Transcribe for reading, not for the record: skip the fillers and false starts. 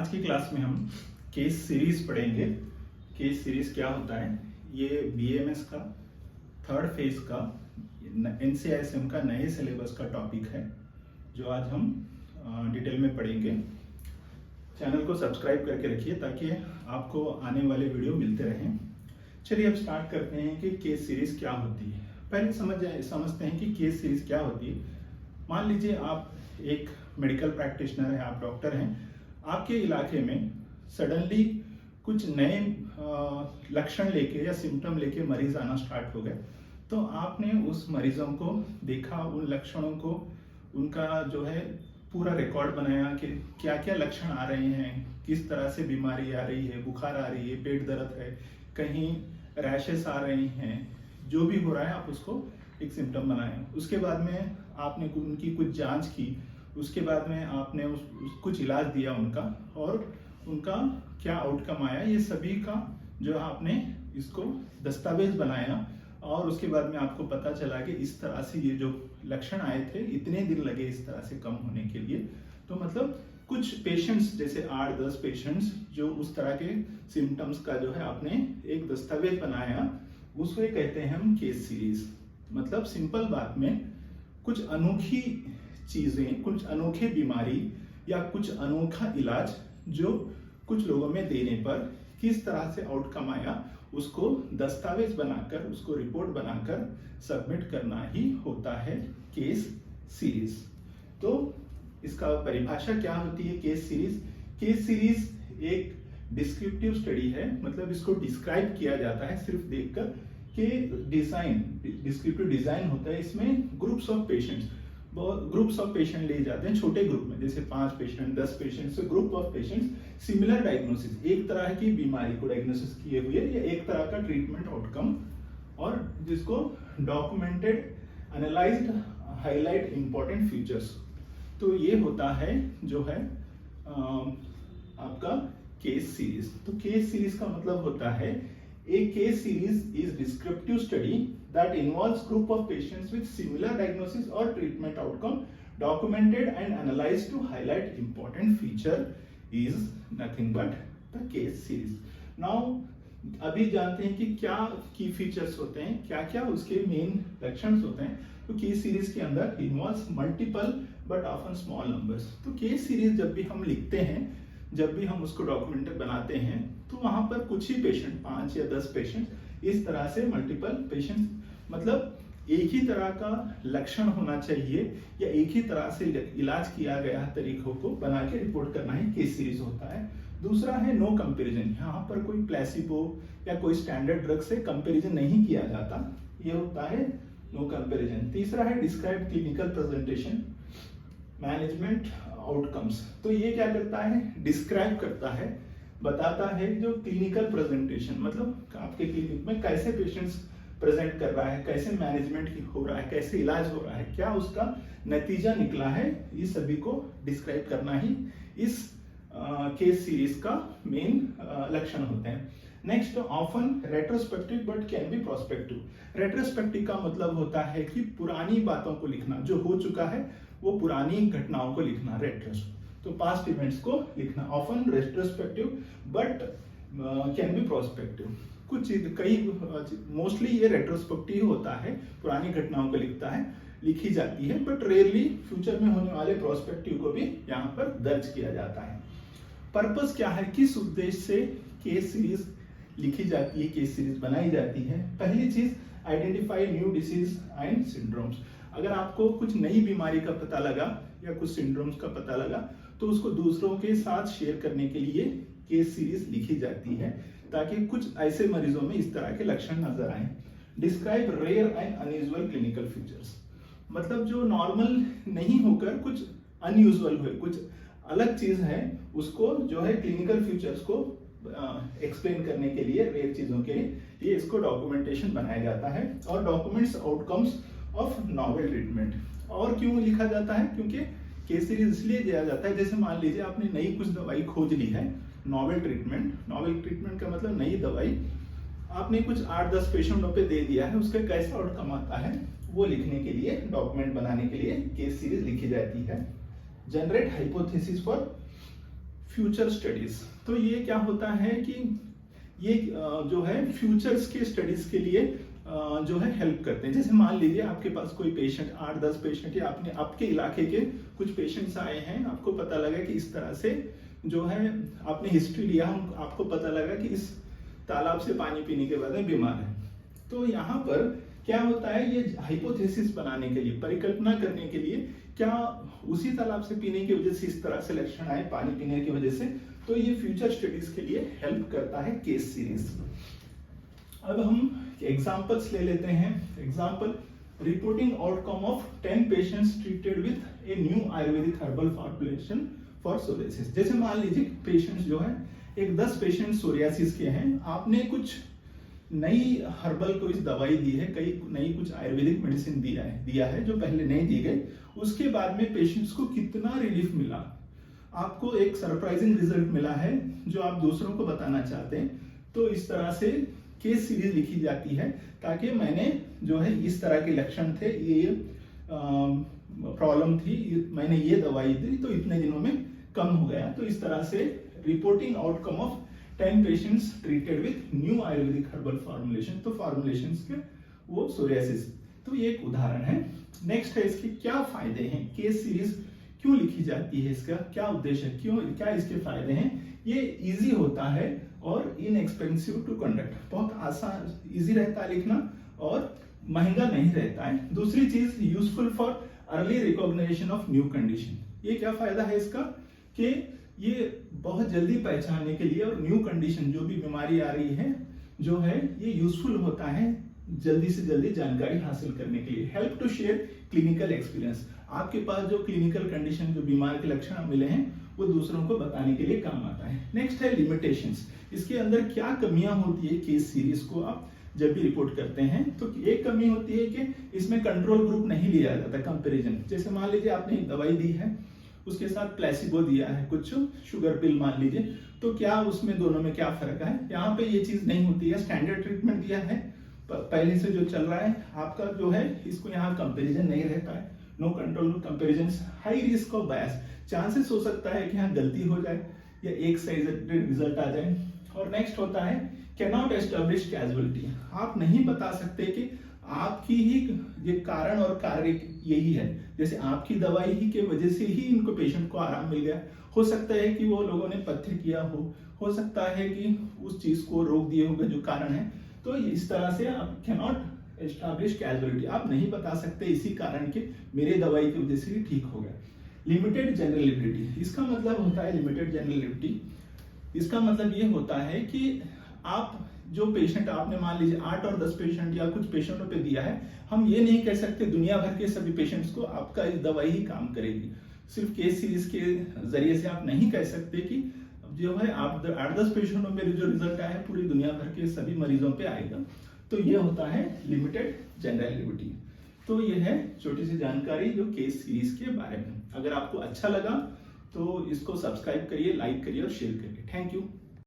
आज की क्लास में हम केस सीरीज पढ़ेंगे। केस सीरीज क्या होता है? ये बीएमएस का थर्ड फेज का एनसीआईएसएम का नए सिलेबस का टॉपिक है जो आज हम डिटेल में पढ़ेंगे। चैनल को सब्सक्राइब करके रखिए ताकि आपको आने वाले वीडियो मिलते रहें। चलिए अब स्टार्ट करते हैं कि केस सीरीज क्या होती है। पहले समझते हैं कि केस सीरीज क्या होती है। मान लीजिए आप एक मेडिकल प्रैक्टिशनर हैं, आप डॉक्टर हैं, आपके इलाके में सडनली कुछ नए लक्षण लेके या सिम्टम लेके मरीज आना स्टार्ट हो गए, तो आपने उस मरीजों को देखा, उन लक्षणों को, उनका जो है पूरा रिकॉर्ड बनाया कि क्या क्या लक्षण आ रहे हैं, किस तरह से बीमारी आ रही है, बुखार आ रही है, पेट दर्द है, कहीं रैशेस आ रही हैं, जो भी हो रहा है आप उसको एक सिम्टम बनाएं। उसके बाद में आपने उनकी कुछ जांच की, उसके बाद में आपने कुछ इलाज दिया उनका, और उनका क्या आउटकम आया, ये सभी का जो आपने इसको दस्तावेज बनाया। और उसके बाद में आपको पता चला कि इस तरह से ये जो लक्षण आए थे इतने दिन लगे इस तरह से कम होने के लिए। तो मतलब कुछ पेशेंट्स, जैसे 8-10 पेशेंट्स जो उस तरह के सिम्टम्स का जो है आपने एक दस्तावेज बनाया, उसको कहते हैं हम केस सीरीज। मतलब सिंपल बात में कुछ अनोखी चीजें, कुछ अनोखे बीमारी या कुछ अनोखा इलाज जो कुछ लोगों में देने पर किस तरह से आउटकम आया, उसको दस्तावेज बनाकर, उसको रिपोर्ट बनाकर सबमिट करना ही होता है केस सीरीज। तो इसका परिभाषा क्या होती है केस सीरीज? केस सीरीज एक डिस्क्रिप्टिव स्टडी है, मतलब इसको डिस्क्राइब किया जाता है सिर्फ देखकर कि डिस्क्रिप्टिव डिजाइन होता है। इसमें ग्रुप्स ऑफ पेशेंट ले जाते हैं छोटे ग्रुप में, जैसे 5 पेशेंट, 10 पेशेंट, से group of patients similar diagnosis, एक तरह की बीमारी को डायग्नोसिस किए हुए या एक तरह का ट्रीटमेंट आउटकम, और जिसको documented, analysed, highlight important features. तो ये होता है जो है आपका केस सीरीज। तो केस सीरीज का मतलब होता है a case series is descriptive study that involves group of patients with similar diagnosis or treatment outcome, documented and analyzed to highlight important feature, is nothing but the case series. Now अभी जानते हैं कि क्या की features होते हैं, क्या क्या उसके मेन लक्षण होते हैं। तो केस सीरीज के अंदर involves multiple but often small numbers. तो केस सीरीज जब भी हम लिखते हैं, जब भी हम उसको डॉक्यूमेंट बनाते हैं, तो वहां पर कुछ ही पेशेंट, 5 या 10 पेशेंट, इस तरह से मल्टीपल पेशेंट, मतलब एक ही तरह का लक्षण होना चाहिए या एक ही तरह से इलाज किया गया तरीकों को बना के रिपोर्ट करना ही केस सीरीज होता है। दूसरा है नो कंपैरिजन। यहाँ पर कोई प्लेसिबो या कोई स्टैंडर्ड ड्रग से कंपैरिजन नहीं किया जाता, ये होता है नो कंपैरिजन। तीसरा है describe clinical presentation, management outcomes. तो ये क्या करता है? डिस्क्राइब करता है, बताता है जो क्लिनिकल प्रेजेंटेशन, मतलब आपके क्लिनिक में कैसे पेशेंट्स प्रेजेंट कर रहा है, कैसे मैनेजमेंट हो रहा है, कैसे इलाज हो रहा है, क्या उसका नतीजा निकला है, ये सभी को डिस्क्राइब करना ही इस केस सीरीज का मेन लक्षण होते हैं। Next, often retrospective but can be prospective. Retrospective का मतलब होता है कि पुरानी बातों को लिखना, जो हो चुका है वो पुरानी घटनाओं को लिखना, रेट्रोस, तो पास्ट इवेंट्स को लिखना। Often retrospective but can be prospective. Mostly ये रेट्रोस्पेक्टिव होता है, पुरानी घटनाओं को लिखी जाती है, बट रेयरली फ्यूचर में होने वाले प्रोस्पेक्टिव को भी यहाँ पर दर्ज किया जाता है। पर्पस क्या है, किस उद्देश्य से केस सीरीज लिखी जाती है, केस सीरीज बनाई जाती है? पहली चीज, identify new disease and syndromes. अगर आपको कुछ नई बीमारी का पता लगा या कुछ सिंड्रोम्स का पता लगा, तो उसको दूसरों के साथ शेयर करने के लिए केस सीरीज लिखी जाती है, ताकि कुछ ऐसे मरीजों में इस तरह के लक्षण नजर आए। Describe rare and unusual clinical features, मतलब जो नॉर्मल नहीं होकर कुछ अनयूजुअल हुए, कुछ अलग चीज है, उसको जो है क्लिनिकल फीचर्स को एक्सप्लेन करने के लिए, रेयर चीजों के लिए ये इसको डॉक्यूमेंटेशन बनाया जाता है। और documents outcomes of novel treatment. और क्यों लिखा जाता है? क्योंकि केस सीरीज इसलिए दिया जाता है, जैसे मान लीजिए आपने नई कुछ दवाई खोज ली है, नॉवेल ट्रीटमेंट का मतलब नई दवाई आपने कुछ 8-10 पेशेंटों पे दे दिया है, उसका कैसा आउटकम आता है वो लिखने के लिए, डॉक्यूमेंट बनाने के लिए केस सीरीज लिखी जाती है। Generate hypothesis for future studies. तो ये क्या होता है कि ये जो है फ्यूचर्स के स्टडीज के लिए जो है हेल्प करते हैं। जैसे मान लीजिए आपके पास कोई पेशेंट 8-10 पेशेंट या आपने आपके इलाके के कुछ पेशेंट्स आए हैं, आपको पता लगा कि इस तरह से जो है आपने हिस्ट्री लिया, आपको पता लगा कि इस तालाब से पानी पीने के बाद में बीमार है। तो यहाँ पर क्या होता है, ये हाइपोथेसिस बनाने के लिए, परिकल्पना करने के लिए, क्या उसी तालाब से पीने की वजह से इस तरह से लक्षण आए पानी पीने की वजह से, तो ये फ्यूचर स्टडीज के लिए हेल्प करता है केस सीरीज। अब हम एग्जांपल्स ले लेते हैं। Example, reporting outcome of 10 patients treated with a new Ayurvedic herbal formulation for psoriasis. जैसे मान लीजिए पेशेंट्स जो है एक 10 पेशेंट सोरियासिस के हैं, आपने कुछ नई हर्बल कोई दवाई दी है, कई नई कुछ आयुर्वेदिक मेडिसिन दिया है जो पहले नहीं दी गई, उसके बाद में पेशेंट्स को कितना रिलीफ मिला, आपको एक सरप्राइजिंग रिजल्ट मिला है जो आप दूसरों को बताना चाहते हैं। तो इस तरह से केस सीरीज लिखी जाती है, ताकि मैंने जो है इस तरह के लक्षण थे, ये प्रॉब्लम थी, मैंने ये दवाई दी तो इतने दिनों में कम हो गया। तो इस तरह से reporting outcome of 10 patients treated with new Ayurvedic herbal formulation, तो फॉर्मुलेशंस के वो सोरियासिस, तो ये एक उदाहरण है। नेक्स्ट है इसके क्या फायदे हैं, केस सीरीज क्यों लिखी जाती है, इसका क्या उद्देश्य है, क्यों क्या इसके फायदे हैं। ये इजी होता है और इनएक्सपेंसिव टू कंडक्ट, बहुत आसान इजी रहता है लिखना और महंगा नहीं रहता है। दूसरी चीज, useful for early recognition of new condition. ये क्या फायदा है इसका कि ये बहुत जल्दी पहचानने के लिए और न्यू कंडीशन जो भी बीमारी आ रही है जो है ये यूजफुल होता है जल्दी से जल्दी जानकारी हासिल करने के लिए। Help to share clinical experience, आपके पास जो क्लिनिकल कंडीशन जो बीमार के लक्षण मिले हैं वो दूसरों को बताने के लिए काम आता है। नेक्स्ट है लिमिटेशंस, इसके अंदर क्या कमियां होती है केस सीरीज को आप जब भी रिपोर्ट करते हैं। तो एक कमी होती है कि इसमें कंट्रोल ग्रुप नहीं लिया जाता, कंपैरिजन। जैसे मान लीजिए आपने एक दवाई दी है, उसके साथ प्लेसिबो दिया है, कुछ शुगर पिल मान लीजिए, तो क्या उसमें दोनों में क्या फर्क है, यहाँ पे ये चीज नहीं होती है। स्टैंडर्ड ट्रीटमेंट दिया है पहले से जो चल रहा है आपका जो है, इसको यहाँ कंपैरिजन नहीं रहता है, no control comparison. High risk of bias, chances हो सकता है कि यहाँ गलती हो जाए या एक साइज रिजल्ट आ जाए। और नेक्स्ट होता है कैनॉट एस्टेब्लिश कैजुअलिटी, आप नहीं बता सकते कि आपकी ही ये कारण और कार्य यही है, जैसे आपकी दवाई ही के वजह से ही इनको पेशेंट को आराम मिल गया। हो सकता है कि वो लोगों ने पथ्य किया हो सकता है कि उस चीज को रोक दिए होगा जो कारण है। तो इस तरह से आप कैनॉट एस्टैब्लिश कैजुअलिटी, आप नहीं बता सकते इसी कारण के मेरे दवाई की वजह से ही ठीक हो गया। लिमिटेड जनरलिटी, इसका मतलब होता है लिमिटेड जनरलिटी, इसका मतलब ये होता है कि आप जो पेशेंट आपने मान लीजिए 8 और 10 पेशेंट या कुछ पेशेंटों पे दिया है, हम ये नहीं कह सकते दुनिया भर के सभी पेशेंट्स को आपका इस दवाई ही काम करेगी। सिर्फ केस सीरीज के जरिए से आप नहीं कह सकते कि जो है आप 8-10 पेशेंटों में जो रिजल्ट आया है पूरी दुनिया भर के सभी मरीजों पे आएगा। तो ये होता है लिमिटेड जनरलिटी। तो ये है छोटी सी जानकारी जो केस सीरीज के बारे में। अगर आपको अच्छा लगा तो इसको सब्सक्राइब करिए, लाइक करिए और शेयर करिए। Thank you.